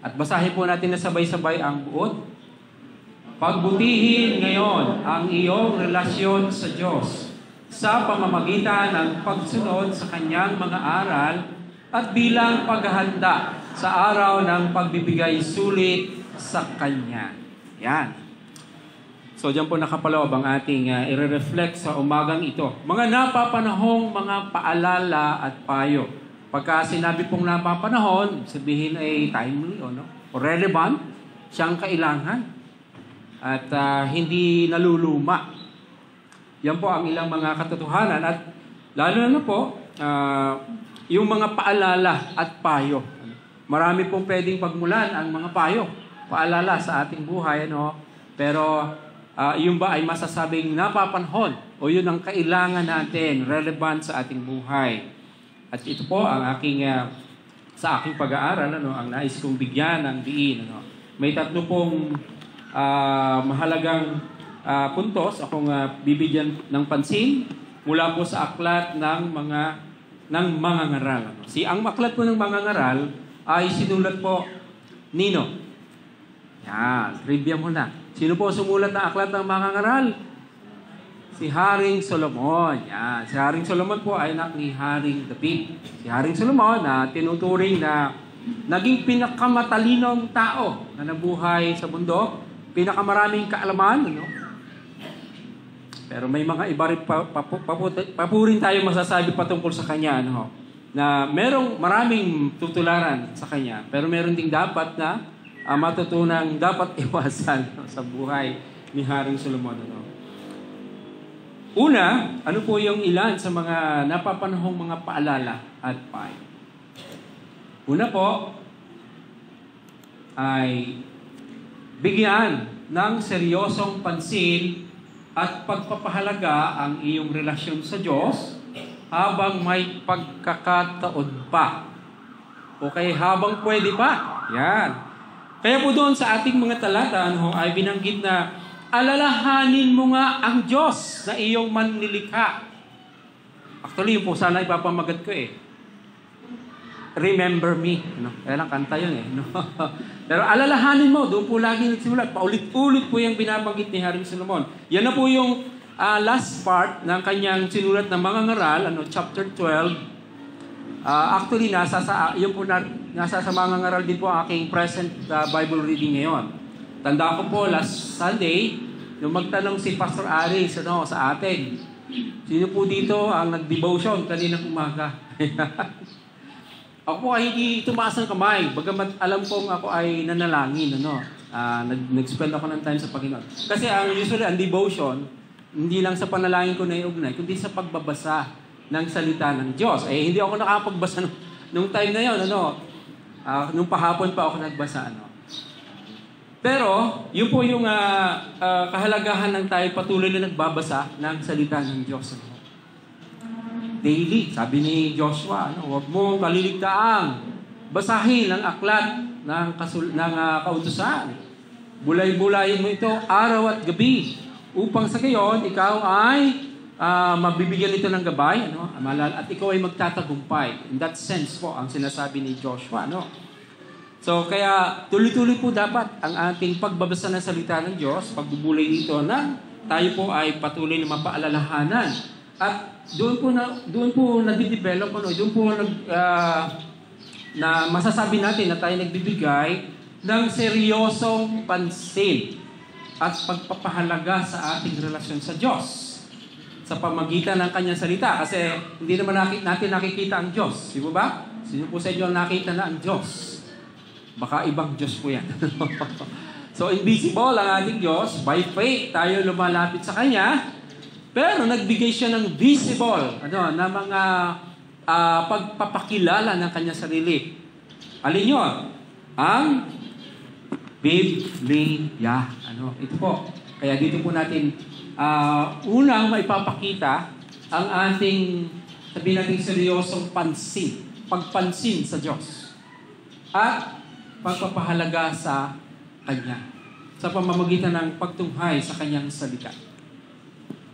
At basahin po natin na sabay-sabay ang buod. Pagbutihin ngayon ang iyong relasyon sa Diyos sa pamamagitan ng pagsunod sa Kanyang mga aral at bilang paghahanda sa araw ng pagbibigay sulit sa Kanya. Yan. So diyan po nakapaloob ang ating i-reflect sa umagang ito. Mga napapanahong mga paalala at payo. Pagka sinabi pong napapanahon, sabihin ay timely o relevant, siyang kailangan at hindi naluluma. Yan po ang ilang mga katotohanan at lalo na po yung mga paalala at payo. Marami pong pwedeng pagmulan ang mga payo, paalala sa ating buhay, pero yung ba ay masasabing napapanahon o yun ang kailangan natin, relevant sa ating buhay. At ito po ang aking sa aking pag-aaral, ang nais kong bigyan ng diin. May tatlo pong mahalagang puntos akong bibigyan ng pansin mula po sa aklat ng mga ngaral. Ang aklat po ng mga ngaral ay sinulat po nino. Yan, trivia muna. Sino po sumulat ng aklat ng mga ngaral? Si Haring Solomon. Yan. Si Haring Solomon po ay anak ni Haring David. Si Haring Solomon na tinuturing na naging pinakamatalinong tao na nabuhay sa mundo, pinakamaraming kaalaman, Pero may mga iba rin papurin tayo masasabi patungkol sa kanya, na merong maraming tutularan sa kanya, pero meron ding dapat na matutunang dapat iwasan sa buhay ni Haring Solomon, Una, ano po yung ilan sa mga napapanahong mga paalala at payo? Una po ay bigyan ng seryosong pansin at pagpapahalaga ang iyong relasyon sa Diyos habang may pagkakataon pa. O kaya habang pwede pa. Yan. Kaya po doon sa ating mga talata ay binanggit na alalahanin mo nga ang Diyos na iyong manlilikha. Actually, yun po sana ipapamagat ko Remember me. Kaya lang kanta yun Pero alalahanin mo, doon po lagi nagsimulat. Paulit-ulit po yung binabanggit ni Haring Solomon. Yan na po yung last part ng kanyang sinulat ng mga ngaral, chapter 12. Actually, nasa sa mga ngaral din po ang aking present Bible reading ngayon. Tanda ko po last Sunday, nung magtanong si Pastor Aris sa atin, sino po dito ang nag-devotion kaninang umaga? Ako po ay hindi tumaas ng kamay, bagamat alam kong ako ay nanalangin. Nag-spend ako ng time sa Panginoon. Kasi usually ang devotion, hindi lang sa panalangin ko na iugnay, kundi sa pagbabasa ng salita ng Diyos. Hindi ako nakapagbasa nung time na yun. Nung pahapon pa ako nagbasa. Pero, yun po yung kahalagahan ng tayo patuloy na nagbabasa ng salita ng Diyos. Daily, sabi ni Joshua, huwag mo kaliligtaang basahin ang aklat ng kautusan. Bulay-bulayin mo ito araw at gabi upang sa gayon, ikaw ay mabibigyan ito ng gabay at ikaw ay magtatagumpay. In that sense po, ang sinasabi ni Joshua. So, kaya tuloy-tuloy po dapat ang ating pagbabasa ng salita ng Diyos, pagbubulay dito na tayo po ay patuloy na mapaalalahanan. At doon po nagde-develop, doon po na masasabi natin na tayo nagbibigay ng seryosong pansin at pagpapahalaga sa ating relasyon sa Diyos sa pamagitan ng Kanyang salita. Kasi hindi naman natin nakikita ang Diyos. Di ba? Sino po sa inyo ang nakita na ang Diyos? Baka ibang Diyos po yan. So, invisible ang ating Diyos. By faith, tayo lumalapit sa Kanya. Pero nagbigay siya ng visible na mga pagpapakilala ng Kanyang sarili. Alin yun? Ang Biblia. Ito po. Kaya dito po natin unang maipapakita ang ating, sabihin natin, seryosong pansin. Pagpansin sa Diyos. At pagpapahalaga sa Kanya sa pamamagitan ng pagtunghay sa Kanyang salita.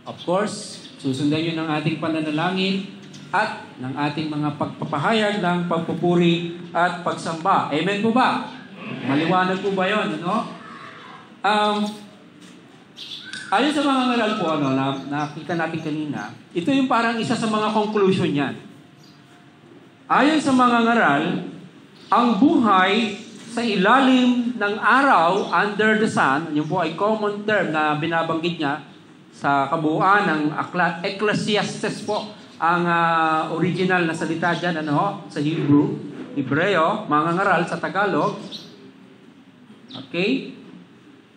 Of course, susundan yun ng ating pananalangin at ng ating mga pagpapahayag ng pagpupuri at pagsamba. Amen po ba? Maliwanag po ba yun? Ano? Ayon sa mga ngaral po, na nakita natin kanina, ito yung parang isa sa mga conclusion niyan. Ayon sa mga ngaral, ang buhay sa ilalim ng araw, under the sun, yun po ay common term na binabanggit niya sa kabuuan ng aklat. Ecclesiastes po ang original na salita dyan, sa Hebreo, mga ngaral sa Tagalog. Okay?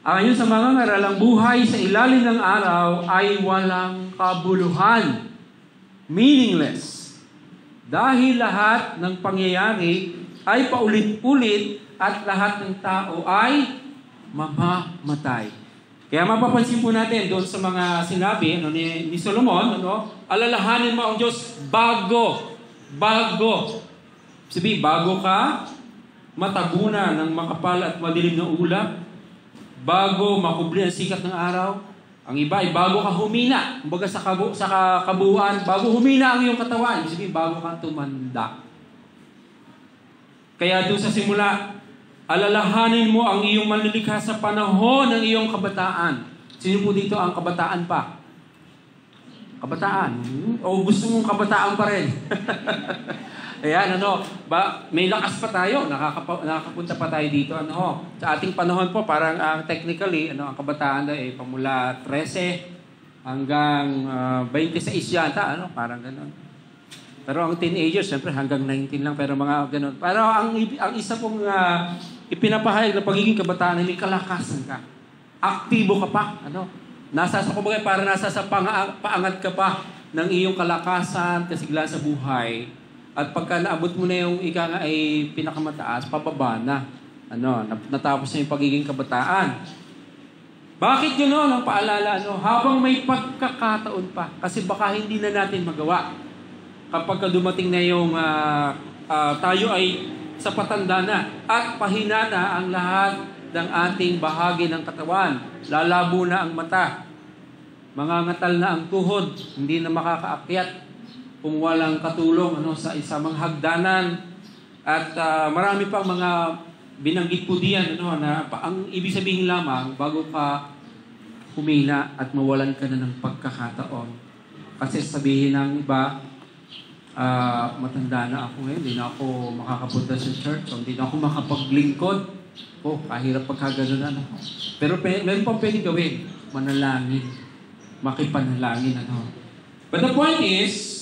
Ayon sa mga ngaral, ang buhay sa ilalim ng araw ay walang kabuluhan. Meaningless. Dahil lahat ng pangyayari ay paulit-ulit at lahat ng tao ay mamamatay. Kaya mapapansin po natin doon sa mga sinabi ni Solomon, alalahanin mo ang Diyos bago. Sabi, bago ka matabunan ng makapal at madilim na ulap, bago makubli ang sikat ng araw. Ang iba ay bago ka humina. Kumbaga sa kabuuan, bago humina ang iyong katawan. Ibig sabihin, bago ka tumanda. Kaya doon sa simula, alalahanin mo ang iyong manlilikha sa panahon ng iyong kabataan. Sino po dito ang kabataan pa? Kabataan? O gusto mong kabataan pa rin? Ayan, may lakas pa tayo, nakakapunta pa tayo dito. Sa ating panahon po, parang technically, ang kabataan ay pamula 13 hanggang 26 yata, parang gano'n. Pero ang teenagers, siyempre hanggang 19 lang, pero mga gano'n. Pero ang isa pong ipinapahayag na pagiging kabataan ay may kalakasan ka. Aktibo ka pa, nasa sa paangat ka pa ng iyong kalakasan, kasiglahan sa buhay. At pagka naabot mo na yung ika nga ay pinakamataas, pababa na. Natapos na yung pagiging kabataan. Bakit yun ang paalala? Habang may pagkakataon pa. Kasi baka hindi na natin magawa. Kapag dumating na yung tayo ay sa patanda na at pahina na ang lahat ng ating bahagi ng katawan. Lalabo na ang mata. Mangangatal na ang tuhod. Hindi na makakaakyat kung walang katulong sa mga hagdanan. At marami pang mga binanggit po diyan na ang ibig sabihin lamang bago ka humina at mawalan ka na ng pagkakataon. Kasi sabihin ng iba, matanda na ako ngayon, hindi na ako makakapunta sa church, hindi na ako makapaglingkod. Kahirap pagkagano'n. Pero meron pang pwedeng gawin, manalangin, makipanalangin. But the point is,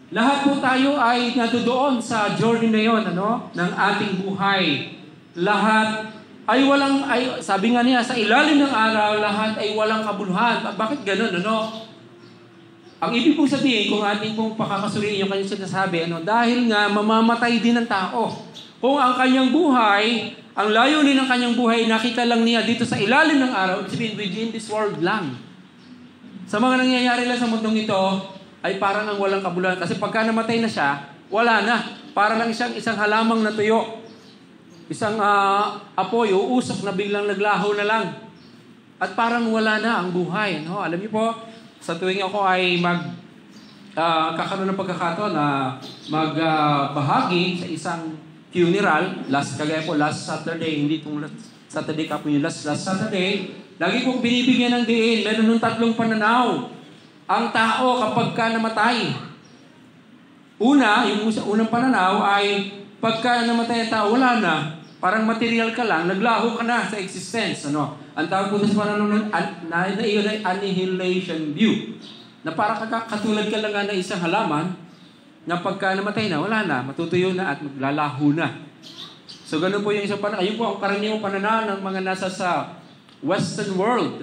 lahat po tayo ay natudoon sa journey na yon, ng ating buhay. Lahat ay sabi nga niya, sa ilalim ng araw, lahat ay walang kabuluhan. Bakit ganun, Ang ibig pong sabihin, kung ating pong pakakasuriin yung kanyang sinasabi, dahil nga mamamatay din ang tao. Kung ang kanyang buhay, ang layunin ng kanyang buhay, nakita lang niya dito sa ilalim ng araw, sabihin, within this world lang. Sa mga nangyayari lang sa mundong ito, ay parang ang walang kabuluhan. Kasi pagka namatay na siya, wala na. Para lang isang halamang na tuyo. Isang apoy, uusok na biglang naglaho na lang. At parang wala na ang buhay. Alam niyo po, sa tuwing ako ay kakaroon ng pagkakataon na magbahagi sa isang funeral, kagaya po last Saturday, hindi itong Saturday kapon yung last Saturday, lagi kong binibigyan ng diin. Meron nung 3 pananaw ang tao kapag ka namatay. Yung unang pananaw ay pagka namatay ang tao, wala na. Parang material ka lang, naglaho ka na sa existence. Ang tawag po sa pananaw na iyon ay annihilation view. Na parang katulad ka lang ng isang halaman na pagka namatay na, wala na, matutuyo na at maglalaho na. So ganun po yung isang pananaw. Ayun po ang karaniwang pananaw ng mga nasa sa Western world.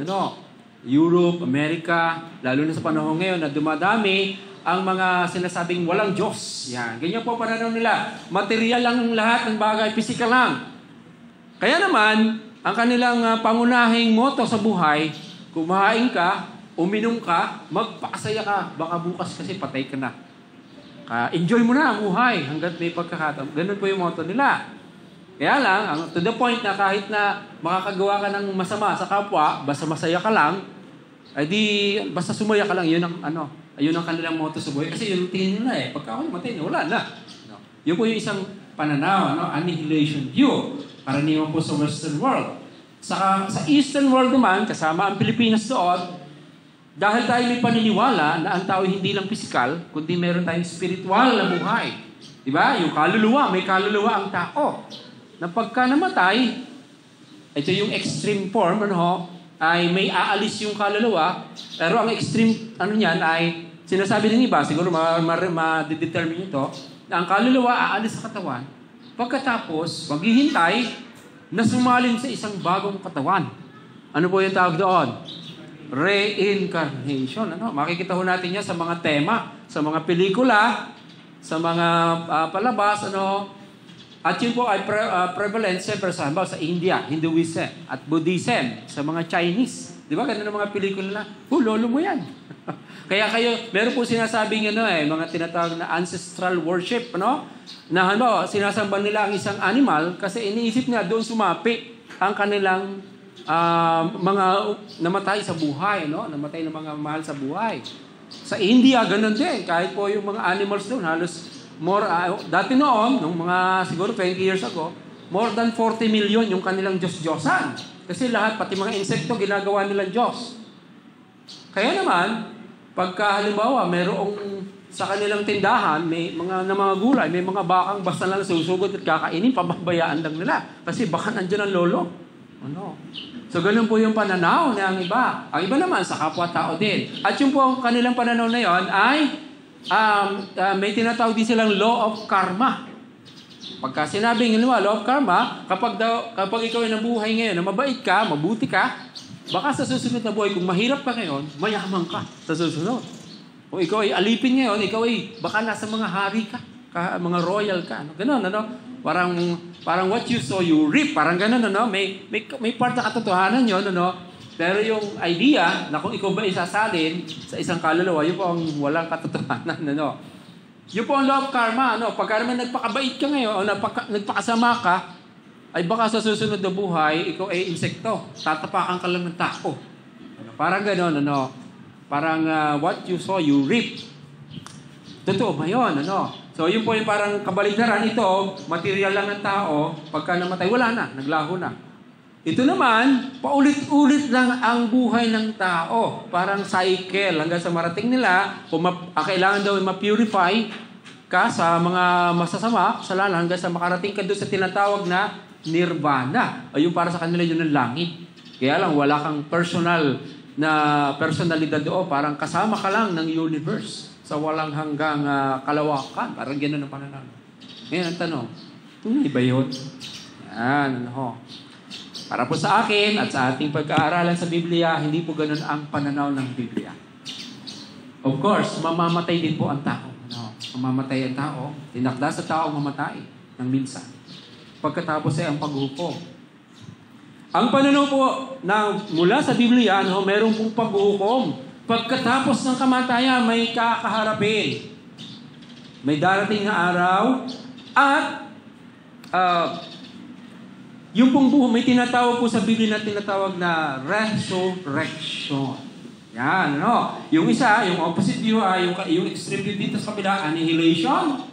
Europe, America, lalo na sa panahon ngayon na dumadami ang mga sinasabing walang Diyos. Yan. Ganyan po pananaw nila. Material lang ang lahat ng bagay, physical lang. Kaya naman, ang kanilang pangunahing motto sa buhay, kumain ka, uminom ka, magpakasaya ka, baka bukas kasi patay ka na. Enjoy mo na ang buhay hanggat may pagkakataon. Ganun po yung motto nila. Kaya lang, to the point na kahit na makakagawa ka ng masama sa kapwa, basta masaya ka lang, ay di, basta sumaya ka lang, yun ang kanilang motto sa buhay. Kasi yun ang tingin nila Pagka ako matay na, wala na. Yun po yung isang pananaw, annihilation view. Karaniwan po sa Western world. Sa Eastern world naman, kasama ang Pilipinas doon, dahil tayo may paniniwala na ang tao hindi lang physical, kundi meron tayong spiritual na buhay. Diba? Yung kaluluwa, may kaluluwa ang tao. Na pagka namatay, ito yung extreme form, ay may aalis yung kaluluwa, pero ang extreme, niyan ay, sinasabi ng iba, siguro ma-determine ito, na ang kaluluwa aalis sa katawan, pagkatapos, maghihintay na sumalin sa isang bagong katawan. Ano po yung tawag doon? Reincarnation. Makikita ho natin yan sa mga tema, sa mga pelikula, sa mga palabas, At yun po ay prevalent siyempre sa India, Hinduism at Buddhism, sa mga Chinese. Di ba? Ganun ang mga pelikula na, lolo mo yan. Kaya meron po sinasabing mga tinatawag na ancestral worship, Na sinasamba nila ang isang animal kasi iniisip nila doon sumapi ang kanilang mga namatay sa buhay, Namatay ng mga mahal sa buhay. Sa India, ganun din. Kahit po yung mga animals doon, halos dati noon, nung mga siguro 20 years ago, more than 40 million yung kanilang Diyos-Diyosan. Kasi lahat, pati mga insekto, ginagawa nilang Diyos. Kaya naman, pagka halimbawa, merong sa kanilang tindahan, may mga gulay, may mga bakang basta lang susugod at kakainin, pababayaan lang nila. Kasi baka nandiyan ang lolo. So, ganun po yung pananaw ng iba. Ang iba naman, sa kapwa-tao din. At yung po ang kanilang pananaw na yon ay may tinatawag din silang law of karma. Pagka sinabing law of karma, kapag ikaw ay nabuhay ngayon, na mabait ka, mabuti ka, baka sa susunod na buhay, kung mahirap ka ngayon, mayaman ka sa susunod. O ikaw ay alipin ngayon, ikaw ay baka nasa mga hari ka, mga royal ka. Ganon, Parang what you sow, you reap. Parang ganon, May part na katotohanan yun, Pero yung idea na kung ikaw ba isasalin sa isang kaluluwa, yun po ang walang katotohanan, Yun po ang law of karma, Pagka naman nagpakabait ka ngayon, o nagpakasama ka, ay baka sa susunod na buhay, ikaw ay insekto. Tatapakan ka lang ng tao. Parang ganon, Parang what you sow, you reap. Totoo ba yun? So, yun po yung parang kabaligtaran. Ito, material lang ng tao. Pagka namatay, wala na. Naglaho na. Ito naman, paulit-ulit lang ang buhay ng tao. Parang cycle. Hanggang sa marating nila, kailangan daw ma-purify ka sa mga masasama, kasalanan, hanggang sa makarating ka doon sa tinatawag na nirvana. Ayun para sa kanila yun ng langit. Kaya lang, wala kang personalidad doon, parang kasama ka lang ng universe sa walang hanggang kalawakan. Parang gano'n ang pananaw. Ngayon ang tanong, tunay ba yun? Yan, Para po sa akin at sa ating pagkaaralan sa Biblia, hindi po gano'n ang pananaw ng Biblia. Of course, mamamatay din po ang tao. Mamamatay ang tao. Tinakda sa tao mamatay ng minsan. Pagkatapos ay ang paghukom. Ang pananaw po mula sa Biblia, meron pong paghukom. Pagkatapos ng kamatayan, may kakaharapin. May darating na araw at yung pong buhay, may tinatawag po sa Biblia na tinatawag na resurrection. Yan, Yung isa, yung opposite view ay yung extreme view dito sa kabila, annihilation.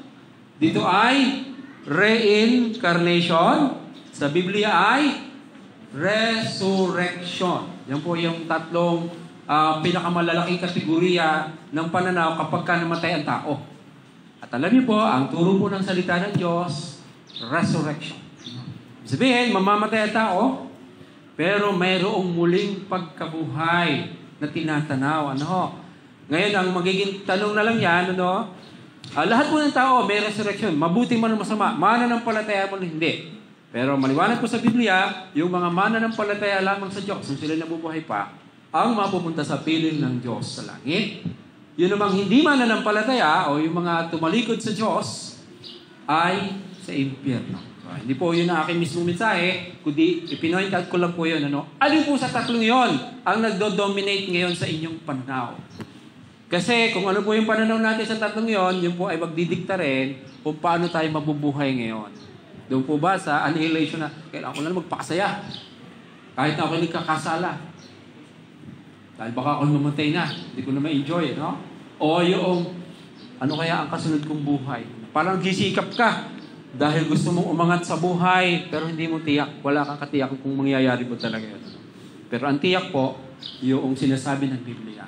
Dito ay reincarnation. Sa Biblia ay resurrection. Yan po yung tatlong pinakamalalaking kategorya ng pananaw kapag ka namatay ang tao. At alam niyo po, ang turo po ng salita ng Diyos, resurrection. Sabihin, mamamatay ang tao, pero mayroong muling pagkabuhay na tinatanaw. Ngayon, ang magiging tanong na lang yan, lahat po ng tao may resurrection. Mabuti man o masama. Mananampalataya mo na hindi. Pero maliwanag po sa Biblia, yung mga mananampalataya lamang sa Diyos, kung sila nabubuhay pa, ang mapupunta sa piling ng Diyos sa langit. Yun namang hindi mananampalataya o yung mga tumalikod sa Diyos ay sa impyerno. So, hindi po yun ang aking mismong mensahe, kundi ipinoint out ko lang po yun. Alin po sa tatlong yon ang nagdo-dominate ngayon sa inyong pananaw? Kasi kung ano po yung pananaw natin sa tatlong yon, yun po ay magdidikta rin kung paano tayo mabubuhay ngayon. Doon po ba sa annihilation na kailangan ko na magpakasaya kahit na ako nagkakasala? Dahil baka ako mamatay na, hindi ko na ma-enjoy, O yung, ano kaya ang kasunod kong buhay? Parang gisikap ka Dahil gusto mong umangat sa buhay, pero hindi mo tiyak. Wala kang katiyak kung mangyayari po talaga yun. Pero ang tiyak po, yung sinasabi ng Biblia.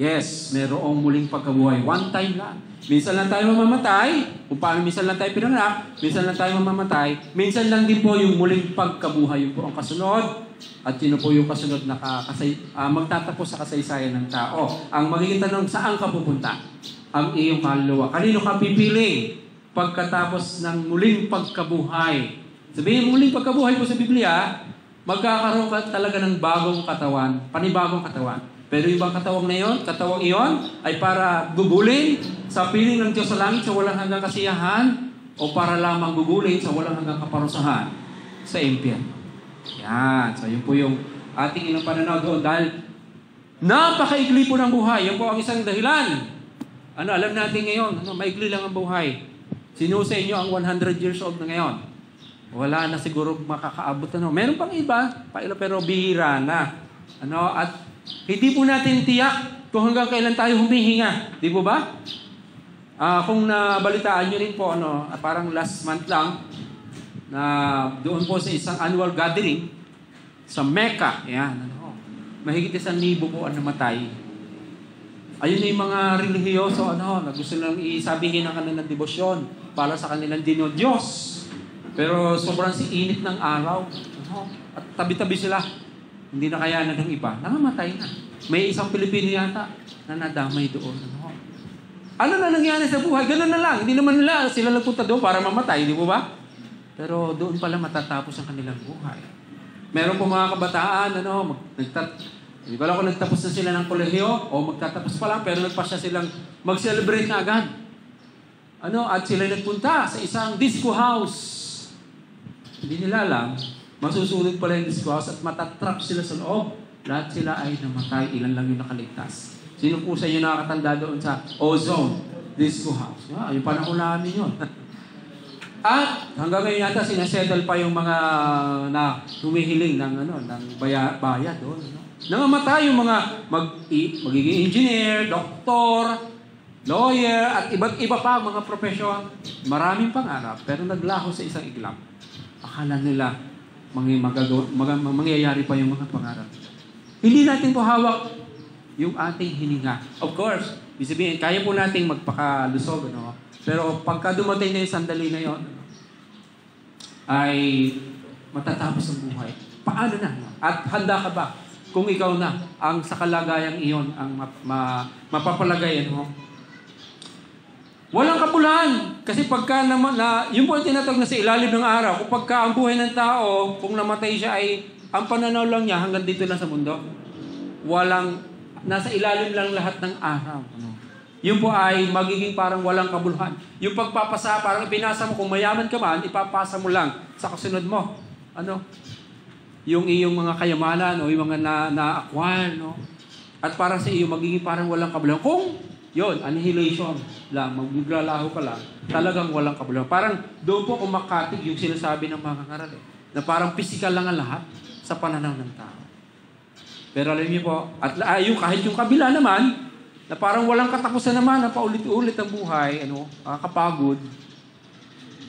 Yes, merong muling pagkabuhay. One time lang. Minsan lang tayo mamamatay. Kung paano minsan lang tayo pinanganak, minsan lang tayo mamamatay. Minsan lang din po yung muling pagkabuhay. Yung po ang kasunod. At yun po yung kasunod na magtatapos sa kasaysayan ng tao. Ang magiging tanong, saan ka pupunta? Ang iyong kaluluwa. Kanino ka pipili pagkatapos ng muling pagkabuhay? Sabihin, muling pagkabuhay po sa Biblia, magkakaroon ka talaga ng bagong katawan, panibagong katawan. Pero yung bang katawang iyon, ay para gugulin sa piling ng Diyos sa langit sa walang hanggang kasiyahan o para lamang gugulin sa walang hanggang kaparusahan sa impyerno. Yan. So, yun po yung ating ilang pananaw doon. Dahil napakaigli po ng buhay. Yan po ang isang dahilan. Alam natin ngayon, maigli lang ang buhay. Sino sa inyo ang 100 years old na ngayon? Wala na siguro makakaabot. Meron pang iba, pero bihira na. At hindi po natin tiyak kung hanggang kailan tayo humihinga. Di po ba? Kung nabalitaan nyo rin po, parang last month lang, na doon po sa isang annual gathering sa Mecca. Yan, mahigit 1,000 po ang namatay. Ayun na yung mga relihiyoso, na gusto lang isabihin ng kanilang debosyon para sa kanilang Diyos. Pero sobrang init ng araw. At tabi-tabi sila. Hindi na kayanan ng iba. Namamatay na. May isang Pilipino yata na nadamay doon. Ano na nangyari sa buhay? Ganun na lang. Hindi naman sila nagpunta doon para mamatay. Di po ba? Pero doon pala matatapos ang kanilang buhay. Meron po mga kabataan, hindi ko alam kung nagtapos na sila ng kolehiyo o magtatapos pa lang, pero nagpasya silang mag-celebrate na agad. At sila nagpunta sa isang disco house. Hindi nila alam, masusunod pala yung disco house at matatrap sila sa loob. Lahat sila ay namatay, ilan lang yung nakaligtas. Sino po sa inyo nakakatanda doon sa Ozone Disco House? Yung panahon namin yun. At hanggang ngayon yata sinasettle pa yung mga na humihiling ng bayad doon. Nangamatay yung mga magiging engineer, doktor, lawyer, at iba't iba pa mga profesyon. Maraming pangarap, pero naglaho sa isang iglap. Akala nila mangyayari pa yung mga pangarap. Hindi natin po hawak yung ating hininga. Of course, sabihin, kaya po nating magpakalusog, pero pagka dumating na yung sandali na yon, ay matatapos ang buhay. Paano na? At handa ka ba? Kung ikaw na ang sa kalagayang iyon ang mapapalagay, walang kapulahan. Kasi pagka yung po tinatawag na sa ilalim ng araw, kung pagka ang buhay ng tao, kung namatay siya ay, ang pananaw lang niya hanggang dito lang sa mundo. Nasa ilalim lang lahat ng araw. Yung po ay magiging parang walang kabuluhan. Yung pagpapasa, parang ipinasa mo, kung mayaman ka man, ipapasa mo lang sa kasunod mo. Yung iyong mga kayamanan o yung mga na-acquire, At para sa iyo, magiging parang walang kabuluhan. Kung annihilation lang, maglalaho ka lang, talagang walang kabuluhan. Parang doon po kumakatig yung sinasabi ng mga kangaral, na parang physical lang ang lahat sa pananaw ng tao. Pero alam niyo po, at kahit yung kabila naman, na parang walang katapusan naman, na paulit-ulit ang buhay, kapagod.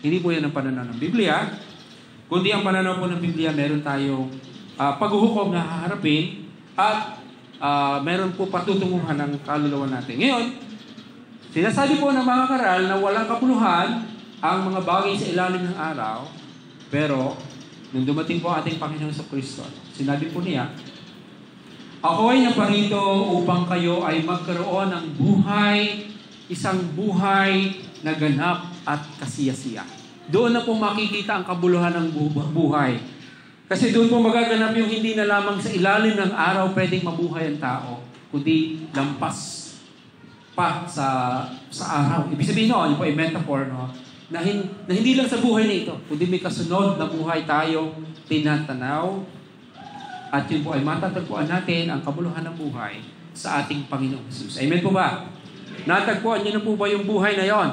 Hindi po yan ang pananaw ng Biblia. Kundi ang pananaw po ng Biblia, meron tayong paghuhukom na haharapin at meron po patutunguhan ng kaluluwa natin. Ngayon, sinasabi po ng mga karal na walang kapuluhan ang mga bagay sa ilalim ng araw, pero nung dumating po ating Panginoon sa Kristo, sinabi po niya, ako ay naparito upang kayo ay magkaroon ng buhay, isang buhay na ganap at kasiyasiya. Doon na po makikita ang kabuluhan ng buhay. Kasi doon po magaganap yung hindi na lamang sa ilalim ng araw pwedeng mabuhay ang tao, kundi lampas pa sa araw. Ibig sabihin yun po ay metaphor, na hindi lang sa buhay na ito, kundi may kasunod na buhay tayong tinatanaw. At yun po ay matatagpuan natin ang kabuluhan ng buhay sa ating Panginoong Jesus. Amen po ba? Natagpuan niyo na po ba yung buhay na yon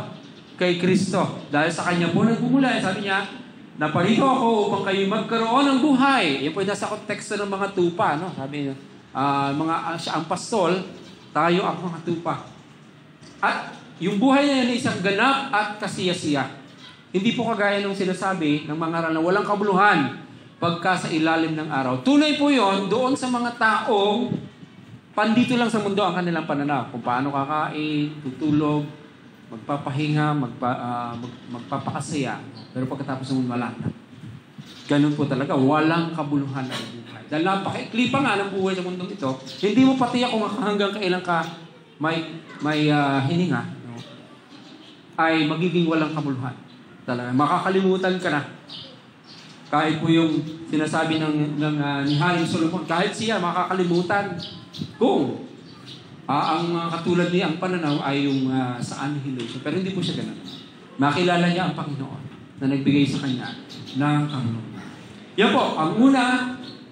kay Kristo? Dahil sa Kanya po nagmumula. Sabi niya, naparito ako upang kayo magkaroon ng buhay. Yan po ay nasa konteksto ng mga tupa. Sabi niya, siya ang pastol, tayo ang mga tupa. At yung buhay na yan ay isang ganap at kasiyasiya. Hindi po kagaya ng sinasabi ng mga aral na walang kabuluhan pagka sa ilalim ng araw. Tunay po yon doon sa mga taong pandito lang sa mundo ang kanilang pananaw. Kung paano kakain, tutulog, magpapahinga, magpapakasaya. Pero pagkatapos ng wala na. Ganun po talaga. Walang kabuluhan ang buhay. Dahil napakaikli pa nga ng buhay sa mundong ito, hindi mo patiyak kung hanggang kailan ka may hininga, no? Ay magiging walang kabuluhan. Talaga. Makakalimutan ka na. Kahit po yung sinasabi ni Haring Solomon, kahit siya makakalimutan kung ang katulad niya, ang pananaw ay yung sa annihilation. Pero hindi po siya ganun. Makilala niya ang Panginoon na nagbigay sa kanya ng kabuluhan. Yan po, ang una,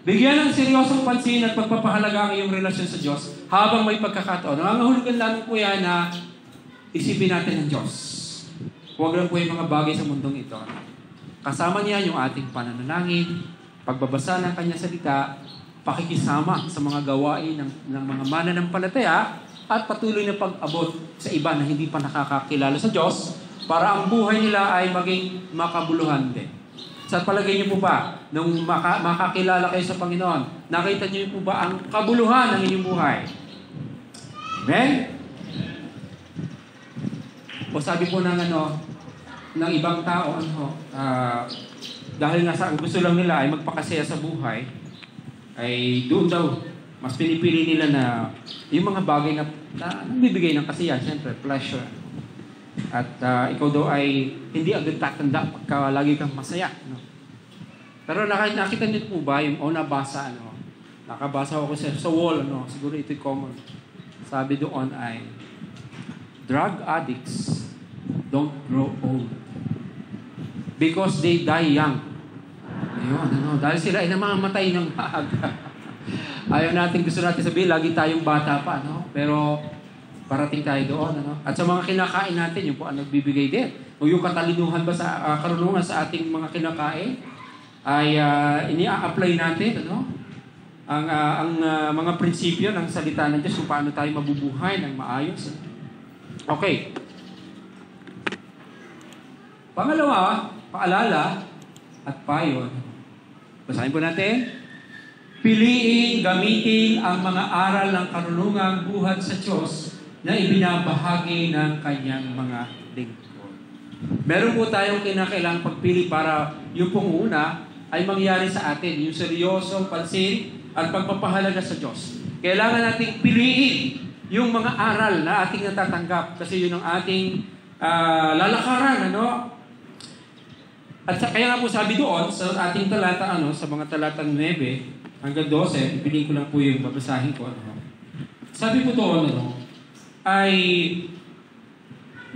bigyan ng seryosong pansin at pagpapahalaga ang iyong relasyon sa Diyos habang may pagkakataon. Nangangahulugan lamang po yan na isipin natin ang Diyos. Huwag lang po yung mga bagay sa mundong ito. Kasama niya yung ating pananalangin, pagbabasa ng kanyang salita, pakikisama sa mga gawain ng mga mananampalataya, at patuloy na pag-abot sa iba na hindi pa nakakakilala sa Diyos para ang buhay nila ay maging makabuluhan din. Sa palagay niyo po ba, nung makakilala kayo sa Panginoon, nakita niyo po ba ang kabuluhan ng inyong buhay? Amen? O sabi po ng ibang tao, dahil nga gusto lang nila ay magpakasaya sa buhay, ay doon daw, mas pinipili nila na yung mga bagay na bibigay ng kasiyahan, siyempre, pleasure. At ikaw daw ay hindi agad tatanda pagka lagi kang masaya. No? Pero nakita niyo po ba yung nabasa, nakabasa ako sa wall, siguro ito'y common. Sabi doon ay, drug addicts don't grow old because they die young. Ayun, dahil sila ay namamatay ng maaga. Gusto natin sabihin, lagi tayong bata pa, pero parating tayo doon, At sa mga kinakain natin, yun po ang nagbibigay din. O yung katalinuhan ba sa karunungan sa ating mga kinakain, ay ini-apply natin, ang mga prinsipyo ng salita ng Diyos kung paano tayo mabubuhay ng maayos. Okay. Pangalawa, paalala at payo. Basahin po natin. Piliin, gamitin ang mga aral ng karunungang buhat sa Diyos na ibinabahagi ng kanyang mga lingkod. Meron po tayong kinakailangang pagpili para yung pong una ay mangyari sa atin, yung seryosong pansin at pagpapahalaga sa Diyos. Kailangan nating piliin yung mga aral na ating natatanggap kasi yun ang ating lalakaran, At kaya nga po sabi doon sa ating talata, sa mga talatang 9 hanggang 12, ipiliin ko lang po yung babasahin ko, Sabi po doon, ay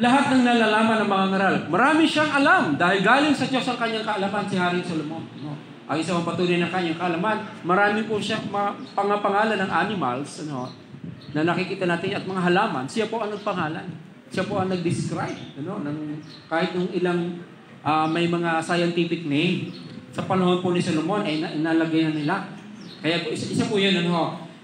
lahat ng nalalaman ng mga ngaral. Marami siyang alam dahil galing sa Diyos ang kanyang kaalaman, si Haring Solomon. Ang isang patuloy ng kanyang kaalaman, marami po siyang pangapangalan ng animals na nakikita natin at mga halaman. Siya po ang nagpangalan. Siya po ang nag-describe. Kahit nung ilang may mga scientific name, sa panahon po ni Solomon ay inalagay na nila. Kaya isa po yun.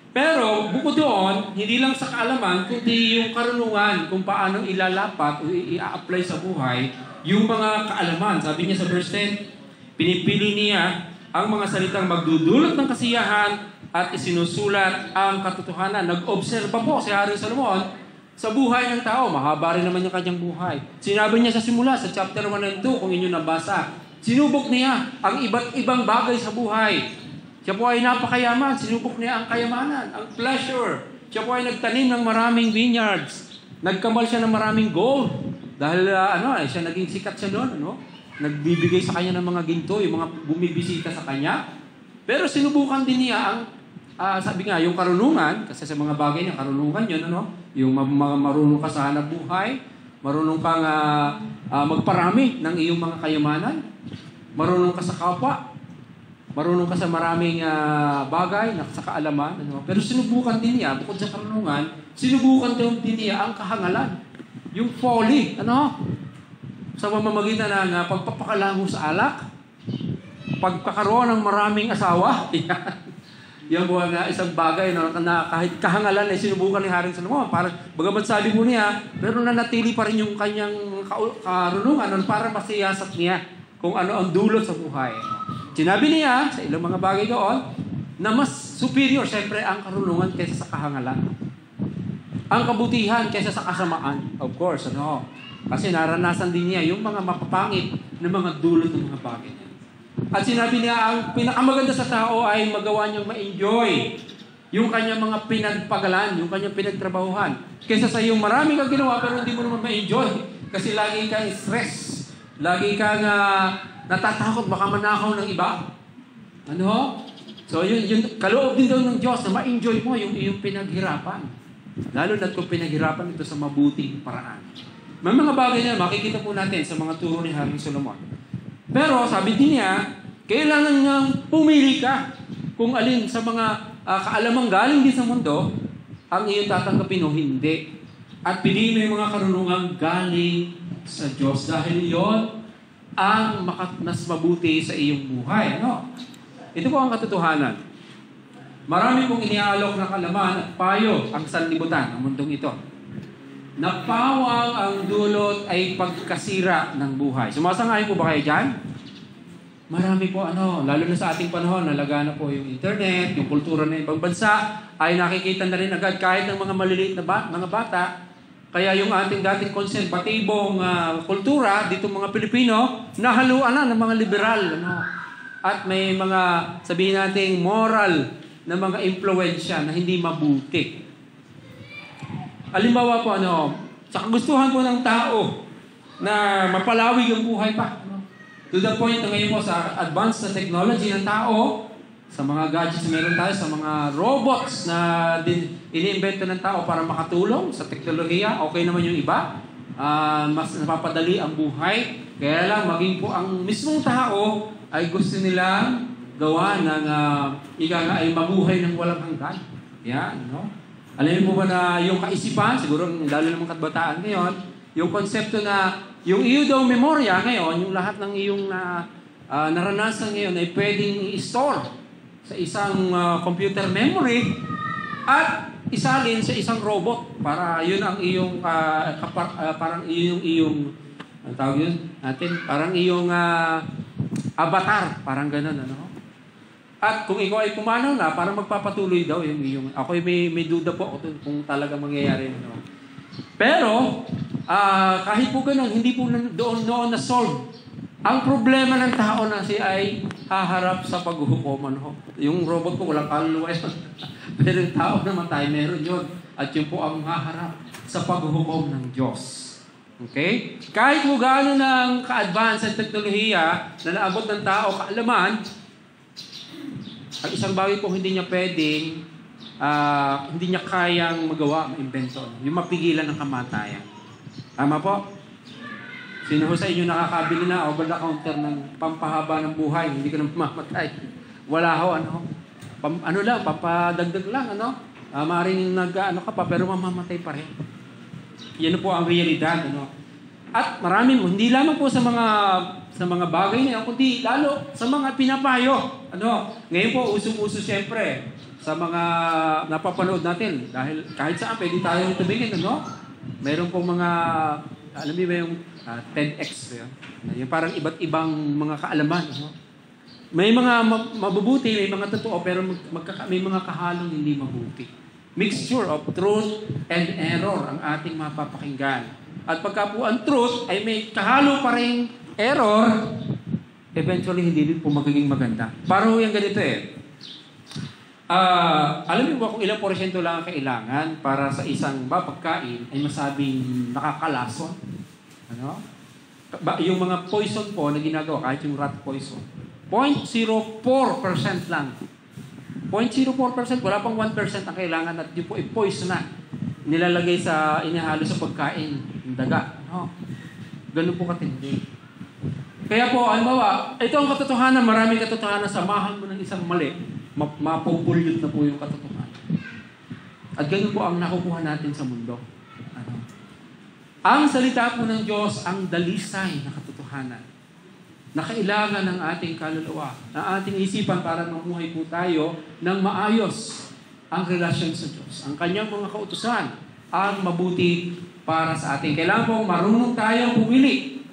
Pero bukod doon, hindi lang sa kaalaman, kundi yung karunungan kung paano ilalapat o i-apply sa buhay yung mga kaalaman. Sabi niya sa verse 10, pinipili niya ang mga salitang magdudulot ng kasiyahan at isinusulat ang katotohanan. Nag-obserba po si Haring Solomon sa buhay ng tao. Mahaba rin naman yung kanyang buhay. Sinabi niya sa simula, sa chapter 1 and 2, kung inyo nabasa, sinubok niya ang iba't ibang bagay sa buhay. Siya po ay napakayaman. Sinubok niya ang kayamanan, ang pleasure. Siya po ay nagtanim ng maraming vineyards. Nagkamal siya ng maraming gold. Dahil siya naging sikat siya noon. Nagbibigay sa kanya ng mga ginto, yung mga bumibisita sa kanya. Pero sinubukan din niya ang, sabi nga, yung karunungan, kasi sa mga bagay niya, karunungan yun, yung marunong ka sa hanap buhay, marunong kang magparami ng iyong mga kayamanan, marunong ka sa kapwa, marunong ka sa maraming bagay na sa kaalaman. Pero sinubukan din niya, bukod sa karunungan, sinubukan din niya ang kahangalan. Yung folly, sa mamamagitan ng pagpapakalango sa alak, pagkakaroon ng maraming asawa, Yan po nga isang bagay na kahit kahangalan ay sinubukan ni Haring Solomon. Parang, bagamat sabi mo niya, pero nanatili pa rin yung kanyang karunungan para masiyasat niya kung ano ang dulot sa buhay. Sinabi niya sa ilang mga bagay doon na mas superior, siyempre, ang karunungan kaysa sa kahangalan. Ang kabutihan kaysa sa kasamaan. Of course, Kasi naranasan din niya yung mga mapapangit na mga dulot ng mga bagay niya. At sinabi niya, ang pinakamaganda sa tao ay magawa niyang ma-enjoy yung kanyang mga pinagpagalan, yung kanyang pinagtrabahuhan. Kaysa sa yung marami kang ginawa pero hindi mo naman ma-enjoy. Kasi lagi kang stress. Lagi kang natatakot baka manakaw ng iba. So yun kaloob din daw ng Diyos na ma-enjoy mo yung iyong pinaghirapan. Lalo na kung pinaghirapan ito sa mabuting paraan. May mga bagay na makikita po natin sa mga turo ni Haring Solomon. Pero sabi din niya, kailangan niyang pumili ka kung alin sa mga kaalamang galing din sa mundo ang iyong tatanggapin o hindi. At piliin mo yung mga karunungang galing sa Diyos dahil yon ang mas mabuti sa iyong buhay. Ito po ang katotohanan. Marami pong iniaalok na kalaman at payo ang sanlibutan ng mundong ito. Napawang ang dulot ay pagkasira ng buhay. Sumasang-ayon po ba kayo dyan? Marami po lalo na sa ating panahon, nalaga na po yung internet, yung kultura ng ibang bansa, ay nakikita na rin agad kahit ng mga maliliit na mga bata. Kaya yung ating dating konserbatibong kultura, dito mga Pilipino, nahaluan na ng mga liberal. At may mga, sabihin natin, moral na mga impluensya na hindi mabuti. Halimbawa po, sa kagustuhan po ng tao na mapalawig ang buhay pa. To the point na ngayon po sa advanced na technology ng tao, sa mga gadgets na meron tayo, sa mga robots na ini-invento ng tao para makatulong sa teknolohiya, okay naman yung iba. Mas napapadali ang buhay. Kaya lang, maging po ang mismong tao ay gusto nilang gawa ng ay mabuhay ng walang hanggan. Yan, Alam niyo po ba na yung kaisipan, siguro lalo namang kabataan ngayon, yung konsepto na yung iyo daw memorya ngayon, yung lahat ng iyong naranasan ngayon ay pwedeng i-store sa isang computer memory at isalin sa isang robot para yun ang iyong parang iyong ang tawag yun natin, parang iyong avatar, parang ganun, At kung ikaw ay pumanaw na, parang magpapatuloy daw yung iyong... Ako may duda po ako kung talaga mangyayari. Pero, kahit po ganun, hindi po noon na-solve. Ang problema ng tao na siya ay haharap sa paghuhukom. Yung robot po, walang kaluluwa yun. Pero yung tao naman tayo, meron yun. At yun po ang haharap sa paghuhukom ng Diyos. Okay? Kahit mo gaano ng ka-advance ang teknolohiya na naabot ng tao, kaalaman, ang isang bagay po hindi niya pwedeng, hindi niya kayang magawa, ma-invento. Yung mapigilan ng kamatayan. Tama po? Sino sa inyo nakakabili na over the counter ng pampahaba ng buhay, hindi ka na mamamatay. Wala ho, pampadagdag lang, maaaring ka pa, pero mamamatay pa rin. Yan po ang realidad, At marami mo, hindi lamang po sa mga bagay na yan, kundi lalo sa mga pinapayo. Ngayon po, usong-uso siyempre sa mga napapanood natin. Dahil kahit saan, pwede tayong tumingin, Meron pong mga, alam mo ba yung TEDx, yung parang iba't ibang mga kaalaman, May mga mabubuti, may mga totoo, pero may mga kahalong hindi mabuti. Mixture of truth and error ang ating mapapakinggan. At pagka po ang truth ay may kahalo pa rin error, eventually hindi din po magiging maganda. Parang yung ganito alam niyo ba kung ilang porsyento lang ang kailangan para sa isang pagkain ay masabing nakakalason? Yung mga poison po na ginagawa, kahit yung rat poison, 0.04% lang. 0.04%, wala pang 1% ang kailangan at yun po ay poison na. Nilalagay inihalo sa pagkain, yung daga. Ganun po katindi. Kaya po, ito ang katotohanan, maraming katotohanan, samahan mo ng isang mali, mapupulyot na po yung katotohanan. At ganun po ang nakukuha natin sa mundo. Ang salita po ng Diyos, ang dalisay na katotohanan. na kailangan ng ating kaluluwa, ng ating isipan para mamuhay po tayo ng maayos ang relasyon sa Diyos. Ang kanyang mga kautusan ang mabuti para sa atin. Kailangan pong marunong tayong pumili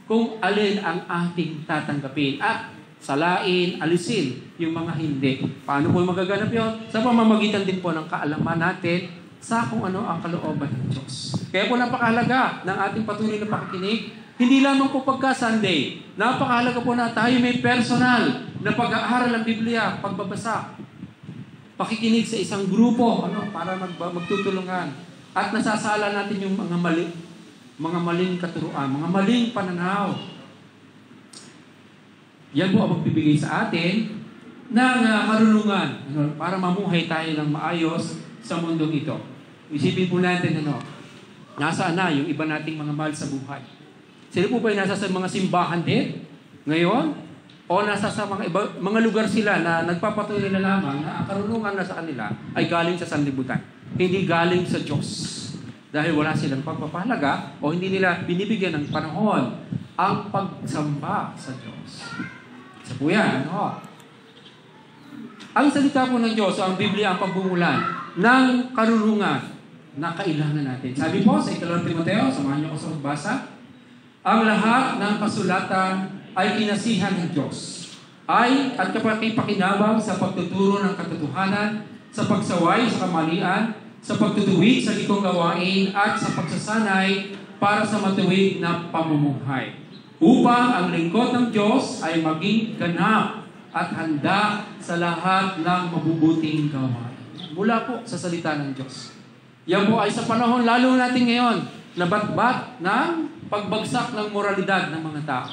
kung alin ang ating tatanggapin at salain, alisin yung mga hindi. Paano po magaganap yun? Sa pamamagitan din po ng kaalaman natin sa kung ano ang kalooban ng Diyos. Kaya po napakahalaga ng ating patuloy na pakikinig. Hindi lamang po pagka Sunday. Napakahalaga po na tayo may personal na pag-aaral ng Biblia, pagbabasa. Pakikinig sa isang grupo para magtutulungan. At nasasala natin yung mga maling katuruan, mga maling pananaw. Yan po ang magbibigay sa atin ng karunungan para mamuhay tayo ng maayos sa mundong ito. Isipin po natin nasaan na yung iba nating mga mahal sa buhay. Sila po ba ay nasa sa mga simbahan din ngayon? O nasa sa mga lugar sila na nagpapatuloy na lamang na ang karunungan na sa kanila ay galing sa sanlibutan. Hindi galing sa Diyos. Dahil wala silang pagpapahalaga o hindi nila binibigyan ng panahon ang pagsamba sa Diyos. Isa po yan. Ang salita po ng Diyos, ang Biblia, ang pagbumulan ng karunungan na kailangan natin. Sabi po sa 2 Timoteo, samahan niyo ko sa magbasa, ang lahat ng kasulatan ay kinasihan ng Diyos, at kapakipakinabang sa pagtuturo ng katotohanan, sa pagsaway sa kamalian, sa pagtutuwid sa likong gawain, at sa pagsasanay para sa matuwid na pamumuhay. Upang ang lingkod ng Diyos ay maging ganap at handa sa lahat ng mabubuting gawain. Mula po sa salita ng Diyos. Yan po ay sa panahon lalo natin ngayon, nabatbat ng pagbagsak ng moralidad ng mga tao.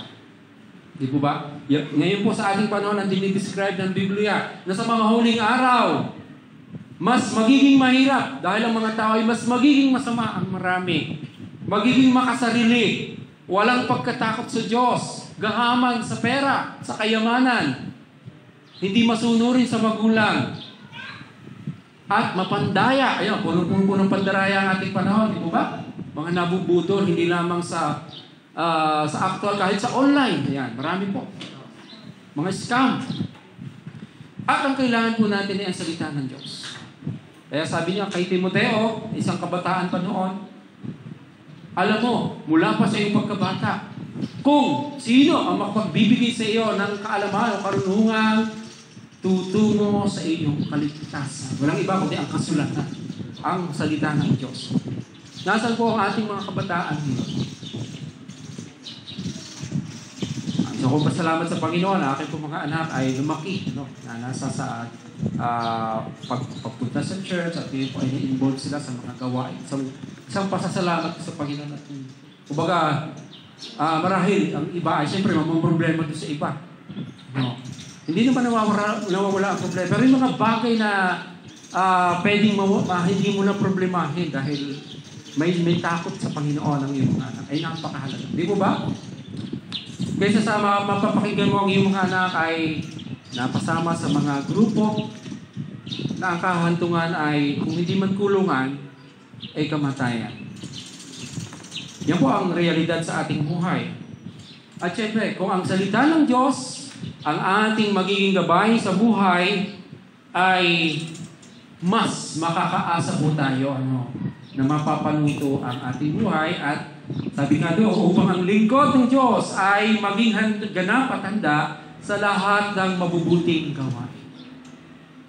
Di po ba? Ngayon po sa ating panahon ang dinidescribe ng Biblia na sa mga huling araw, mas magiging mahirap dahil ang mga tao ay mas magiging masama ang marami. Magiging makasarili, walang pagkatakot sa Diyos, gahaman sa pera, sa kayamanan, hindi masunurin sa magulang, at mapandaya. Ayun, punong-puno ng pandaraya ang ating panahon, di po ba? Mga nabubutol, hindi lamang sa actual, kahit sa online. Ayan, marami po. Mga scam. At ang kailangan po natin ay ang salita ng Diyos. Kaya sabi niya kay Timoteo, isang kabataan pa noon, alam mo, mula pa sa iyong pagkabata, kung sino ang makapagbibigay sa iyo ng kaalaman o karunungan, tutungo sa iyong kaligtasan. Walang iba kundi ang kasulatan, ang salita ng Diyos. Nasaan po ang ating mga kabataan dito? So kung pasalamat sa Panginoon, ang aking po mga anak ay lumaki, na nasa sa pagpunta sa church at yun po ay na-involve sila sa mga gawain. Isang pasasalamat sa Panginoon at kumbaga, marahil ang iba ay siyempre mamang-problema doon sa iba. Hindi naman nawawala ang problema. Pero yung mga bagay na pwedeng hindi mo na problemahin dahil may takot sa Panginoon ang iyong anak ay napakahalaga. Di po ba? Kaysa sa mapapakinggan mo ang iyong mga anak ay napasama sa mga grupo na ang kahantungan ay kung hindi man kulungan, ay kamatayan. Yan po ang realidad sa ating buhay. At syempre, kung ang salita ng Diyos ang ating magiging gabay sa buhay, ay mas makakaasa po tayo na mapapanuto ang ating buhay. At sabi nga doon, upang ang lingkod ng Diyos ay maging ganap at handa sa lahat ng mabubuting gawain.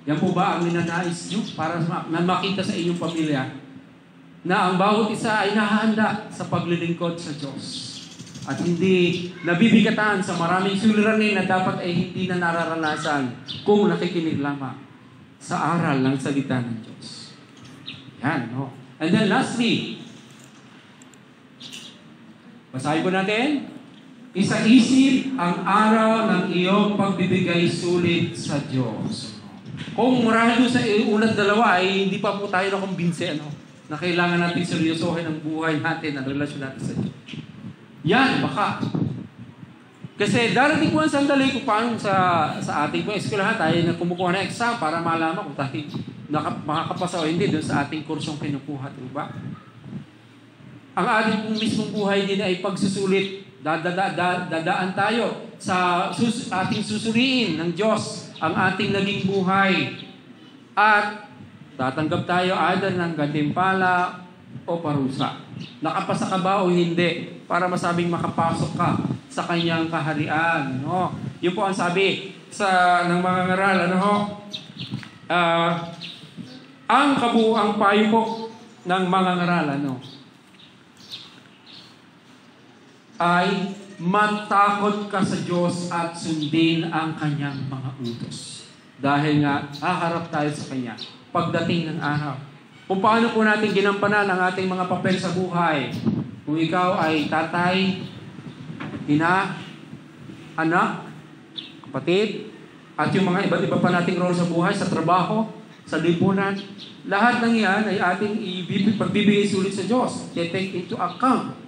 Yan po ba ang ninanais nyo para makita sa inyong pamilya na ang bawat isa ay nahahanda sa paglilingkod sa Diyos at hindi nabibigatan sa maraming suliranin na dapat ay hindi na nararanasan kung nakikinig lamang sa aral ng salita ng Diyos. Yan, no? And then lastly, basahin po natin, isa-isip ang araw ng iyong pagbibigay sulit sa Diyos. Kung marahil doon sa unang dalawa ay hindi pa po tayo nakumbinse na kailangan natin seryosohin ang buhay natin, ang relasyon natin sa Diyos. Yan, baka. Kasi darating po ang sandali kung paano sa ating pong eskwelahan tayo na kumukuha ng exam para malaman kung tayo makakapasa o hindi doon sa ating kursong kinukuha. Diba? Ang ating pong mismong buhay din ay pagsusulit Dadaan tayo sa ating susuriin ng Diyos ang ating naging buhay. At tatanggap tayo either ng gantimpala o parusa. Nakapasa ka ba o hindi? Para masabing makapasok ka sa kanyang kaharian. No? Yun po ang sabi ng mga ngaral. Ang kabuuang payo po ng mga ngaral ay matakot ka sa Diyos at sundin ang kanyang mga utos. Dahil nga, haharap tayo sa kanya pagdating ng araw. Kung paano po natin ginampanan ang ating mga papel sa buhay. Kung ikaw ay tatay, ina, anak, kapatid, at yung mga iba't iba pa nating role sa buhay, sa trabaho, sa lipunan, lahat ng yan ay ating pagbibigay sulit sa Diyos. Take into account.